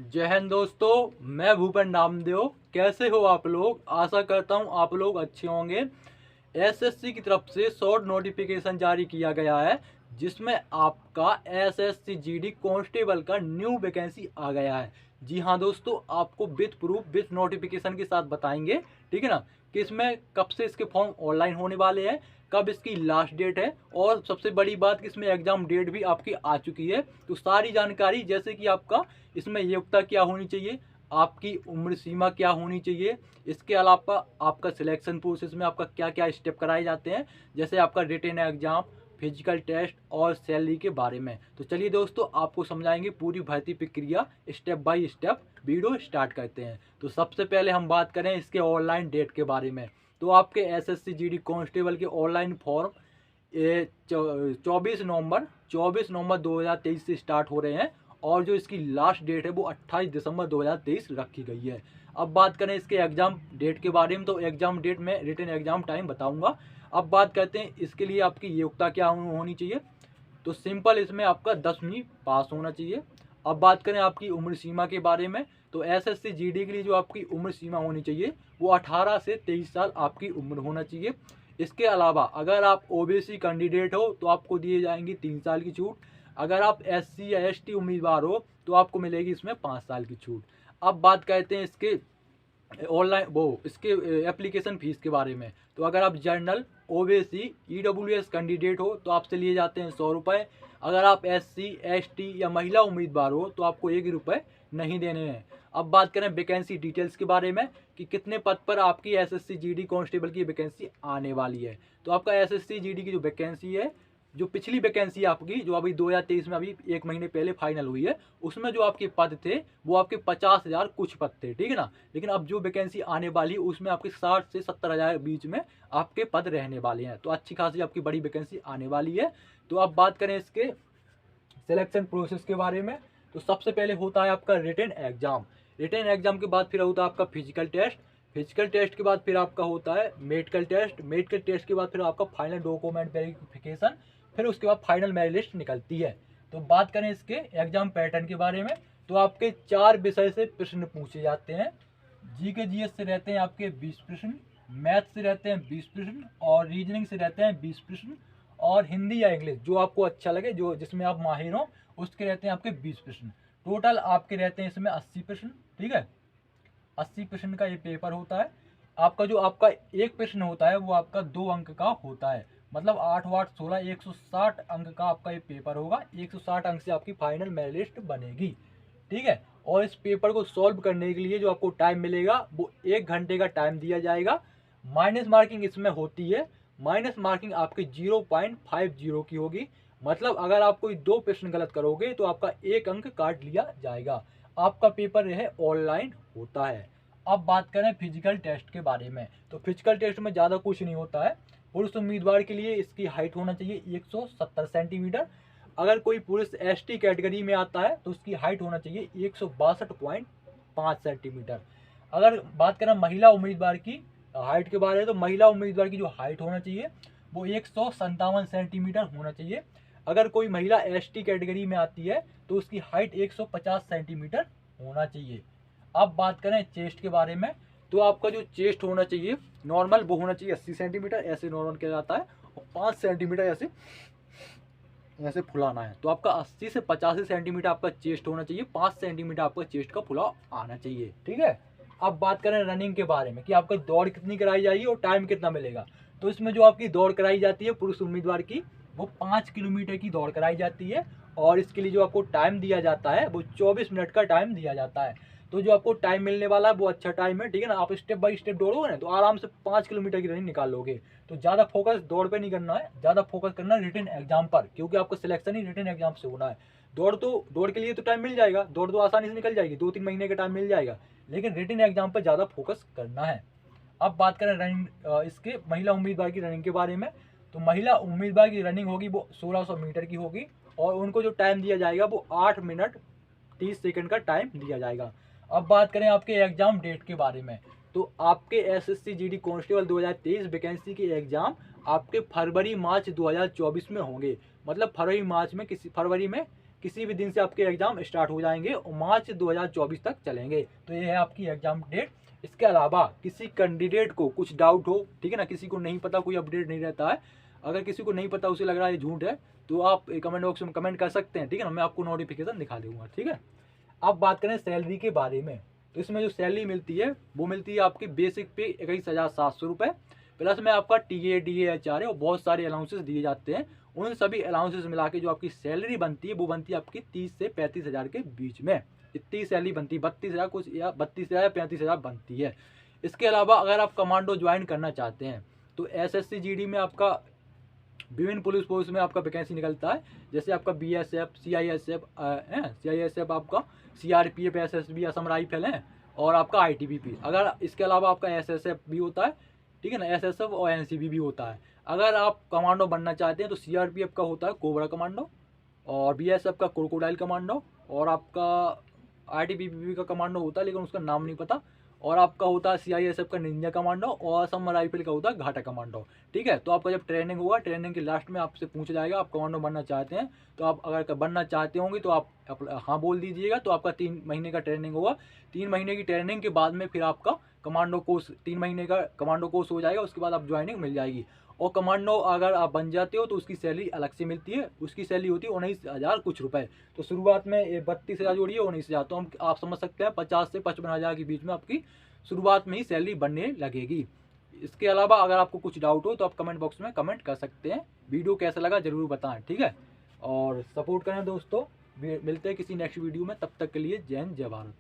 जय हिंद दोस्तों, मैं भूपेन नामदेव। कैसे हो आप लोग? आशा करता हूँ आप लोग अच्छे होंगे। एसएससी की तरफ से शॉर्ट नोटिफिकेशन जारी किया गया है, जिसमें आपका एसएससी जीडी कांस्टेबल का न्यू वैकेंसी आ गया है। जी हाँ दोस्तों, आपको विथ प्रूफ विथ नोटिफिकेशन के साथ बताएंगे, ठीक है ना, कि इसमें कब से इसके फॉर्म ऑनलाइन होने वाले हैं, कब इसकी लास्ट डेट है, और सबसे बड़ी बात कि इसमें एग्जाम डेट भी आपकी आ चुकी है। तो सारी जानकारी, जैसे कि आपका इसमें योग्यता क्या होनी चाहिए, आपकी उम्र सीमा क्या होनी चाहिए, इसके अलावा आपका सिलेक्शन प्रोसेस में आपका क्या क्या स्टेप कराए जाते हैं, जैसे आपका रिटन एग्जाम, फिजिकल टेस्ट और सैलरी के बारे में। तो चलिए दोस्तों, आपको समझाएंगे पूरी भर्ती प्रक्रिया step by step. Video start करते हैं। तो सबसे पहले हम बात करें इसके ऑनलाइन डेट के बारे में। तो आपके एसएससी जीडी कांस्टेबल के ऑनलाइन फॉर्म 24 नवंबर 2023 से स्टार्ट हो रहे हैं, और जो इसकी लास्ट डेट है वो 28 दिसंबर 2023 रखी गई है। अब बात करें इसके एग्जाम डेट के बारे में, तो एग्जाम डेट में रिटन एग्जाम टाइम बताऊंगा। अब बात करते हैं इसके लिए आपकी योग्यता क्या होनी चाहिए। तो सिंपल, इसमें आपका 10वीं पास होना चाहिए। अब बात करें आपकी उम्र सीमा के बारे में, तो एसएससी जीडी के लिए जो आपकी उम्र सीमा होनी चाहिए वो 18 से 23 साल आपकी उम्र होना चाहिए। इसके अलावा अगर आप ओबीसी कैंडिडेट हो तो आपको दिए जाएंगी 3 साल की छूट। अगर आप एससी या एसटी उम्मीदवार हो तो आपको मिलेगी इसमें 5 साल की छूट। अब बात करते हैं इसके ऑनलाइन इसके एप्लीकेशन फीस के बारे में। तो अगर आप जर्नल, ओबीसी, ईडब्ल्यूएस कैंडिडेट हो तो आपसे लिए जाते हैं 100 रुपये। अगर आप एससी, एसटी या महिला उम्मीदवार हो तो आपको 1 रुपये नहीं देने हैं। अब बात करें वैकेंसी डिटेल्स के बारे में, कि कितने पद पर आपकी एसएससी जीडी कांस्टेबल की वैकेंसी आने वाली है। तो आपका एसएससी जीडी की जो वैकेंसी है, जो पिछली वैकेंसी आपकी जो अभी 2023 में अभी 1 महीने पहले फाइनल हुई है, उसमें जो आपके पद थे वो आपके 50,000 कुछ पद थे, ठीक है ना। लेकिन अब जो वैकेंसी आने वाली है उसमें आपके 60 से 70,000 बीच में आपके पद रहने वाले हैं। तो अच्छी खासी आपकी बड़ी वैकेंसी आने वाली है। तो अब बात करें इसके सिलेक्शन प्रोसेस के बारे में, तो सबसे पहले होता है आपका रिटन एग्जाम। रिटन एग्जाम के बाद फिर होता है आपका फिजिकल टेस्ट। फिजिकल टेस्ट के बाद फिर आपका होता है मेडिकल टेस्ट। मेडिकल टेस्ट के बाद फिर आपका फाइनल डॉक्यूमेंट वेरिफिकेशन। फिर उसके बाद फाइनल मेरिट लिस्ट निकलती है। तो बात करें इसके एग्जाम पैटर्न के बारे में, तो आपके 4 विषय से प्रश्न पूछे जाते हैं। जी के जीएस से रहते हैं आपके 20 प्रश्न, मैथ से रहते हैं 20 प्रश्न, और रीजनिंग से रहते हैं 20 प्रश्न, और हिंदी या इंग्लिश जो आपको अच्छा लगे, जो जिसमें आप माहिर हो, उसके रहते हैं आपके 20 प्रश्न। टोटल आपके रहते हैं इसमें 80 प्रश्न, ठीक है। 80 प्रश्न का ये पेपर होता है। आपका जो आपका एक प्रश्न होता है वो आपका 2 अंक का होता है, मतलब 8 वाट 16 160 अंक का आपका ये पेपर होगा। 160 अंक से आपकी फाइनल मेरिट लिस्ट बनेगी, ठीक है। और इस पेपर को सॉल्व करने के लिए जो आपको टाइम मिलेगा वो 1 घंटे का टाइम दिया जाएगा। माइनस मार्किंग इसमें होती है। माइनस मार्किंग आपकी 0.50 की होगी, मतलब अगर आप कोई 2 प्रश्न गलत करोगे तो आपका 1 अंक काट लिया जाएगा। आपका पेपर यह ऑनलाइन होता है। अब बात करें फिजिकल टेस्ट के बारे में, तो फिजिकल टेस्ट में ज़्यादा कुछ नहीं होता है। पुरुष उम्मीदवार के लिए इसकी हाइट होना चाहिए 170 सेंटीमीटर। अगर कोई पुरुष एसटी कैटेगरी में आता है तो उसकी हाइट होना चाहिए 162.5 सेंटीमीटर। अगर बात करें महिला उम्मीदवार की हाइट के बारे में, तो महिला उम्मीदवार की जो हाइट होना चाहिए वो 157 सेंटीमीटर होना चाहिए। अगर कोई महिला एसटी कैटेगरी में आती है तो उसकी हाइट 150 सेंटीमीटर होना चाहिए। अब बात करें चेस्ट के बारे में, तो आपका जो चेस्ट होना चाहिए नॉर्मल वो होना चाहिए 80 सेंटीमीटर, ऐसे नॉर्मल किया जाता है, और 5 सेंटीमीटर ऐसे ऐसे फुलाना है। तो आपका 80 से 85 सेंटीमीटर आपका चेस्ट होना चाहिए, 5 सेंटीमीटर आपका चेस्ट का फुलाव आना चाहिए, ठीक है। अब बात करें रनिंग के बारे में, कि आपका दौड़ कितनी कराई जाएगी और टाइम कितना मिलेगा। तो इसमें जो आपकी दौड़ कराई जाती है पुरुष उम्मीदवार की, वो 5 किलोमीटर की दौड़ कराई जाती है, और इसके लिए जो आपको टाइम दिया जाता है वो 24 मिनट का टाइम दिया जाता है। तो जो आपको टाइम मिलने वाला है वो अच्छा टाइम है, ठीक है ना। आप स्टेप बाय स्टेप दौड़ोगे ना तो आराम से 5 किलोमीटर की रनिंग निकाल लोगे। तो ज़्यादा फोकस दौड़ पे नहीं करना है, ज़्यादा फोकस करना है रिटन एग्जाम पर, क्योंकि आपका सिलेक्शन ही रिटन एग्जाम से होना है। दौड़ के लिए तो टाइम मिल जाएगा, दौड़ तो आसानी से निकल जाएगी, 2-3 महीने का टाइम मिल जाएगा, लेकिन रिटन एग्जाम पर ज़्यादा फोकस करना है। अब बात करें रनिंग इसके महिला उम्मीदवार की रनिंग के बारे में, तो महिला उम्मीदवार की रनिंग होगी वो 1600 मीटर की होगी, और उनको जो टाइम दिया जाएगा वो 8 मिनट 30 सेकंड का टाइम दिया जाएगा। अब बात करें आपके एग्जाम डेट के बारे में, तो आपके एसएससी जीडी कांस्टेबल 2023 वैकेंसी के एग्जाम आपके फरवरी मार्च 2024 में होंगे। मतलब फरवरी किसी भी दिन से आपके एग्जाम स्टार्ट हो जाएंगे और मार्च 2024 तक चलेंगे। तो ये है आपकी एग्जाम डेट। इसके अलावा किसी कैंडिडेट को कुछ डाउट हो, ठीक है ना, किसी को नहीं पता, कोई अपडेट नहीं रहता है, अगर किसी को नहीं पता, उसे लग रहा है ये झूठ है, तो आप कमेंट बॉक्स में कमेंट कर सकते हैं, ठीक है ना, मैं आपको नोटिफिकेशन दिखा दूंगा, ठीक है। अब बात करें सैलरी के बारे में, तो इसमें जो सैलरी मिलती है वो मिलती है आपकी बेसिक पे 21,700 रुपये, प्लस में आपका TA DA HR है और बहुत सारे अलाउंसेस दिए जाते हैं। उन सभी अलाउंसेस मिला के जो आपकी सैलरी बनती है वो बनती है आपकी 30 से 35,000 के बीच में। इतनी सैलरी बनती है, 32,000 कुछ या 32,000 या 35,000 बनती है। इसके अलावा अगर आप कमांडो ज्वाइन करना चाहते हैं तो SSC GD में आपका विभिन्न पुलिस फोर्स में आपका वैकेंसी निकलता है, जैसे आपका BSF, CISF आपका CRPF, SSB असम राइफल है और आपका ITBP। अगर इसके अलावा आपका SSF भी होता है, ठीक है ना, SSF और NCB भी होता है। अगर आप कमांडो बनना चाहते हैं तो CRPF का होता है कोबरा कमांडो और BSF का क्रोकोडाइल कमांडो और आपका ITBP का कमांडो होता है लेकिन उसका नाम नहीं पता, और आपका होता है CISF का निंजा कमांडो और असम राइफल का होता है घाटा कमांडो, ठीक है। तो आपका जब ट्रेनिंग होगा, ट्रेनिंग के लास्ट में आपसे पूछा जाएगा आप कमांडो बनना चाहते हैं, तो आप अगर बनना चाहते होंगे तो आप हाँ बोल दीजिएगा। तो आपका 3 महीने का ट्रेनिंग होगा। 3 महीने की ट्रेनिंग के बाद में फिर आपका कमांडो कोर्स, 3 महीने का कमांडो कोर्स हो जाएगा, उसके बाद आप ज्वाइनिंग मिल जाएगी। और कमांडो अगर आप बन जाते हो तो उसकी सैलरी अलग से मिलती है, उसकी सैलरी होती है 19,000 कुछ रुपए। तो शुरुआत में 32,000 जोड़िए 19,000, तो हम आप समझ सकते हैं 50 से 55,000 के बीच में आपकी शुरुआत में ही सैलरी बनने लगेगी। इसके अलावा अगर आपको कुछ डाउट हो तो आप कमेंट बॉक्स में कमेंट कर सकते हैं। वीडियो कैसा लगा जरूर बताएं, ठीक है, और सपोर्ट करें दोस्तों। मिलते हैं किसी नेक्स्ट वीडियो में, तब तक के लिए जय हिंद जय भारत।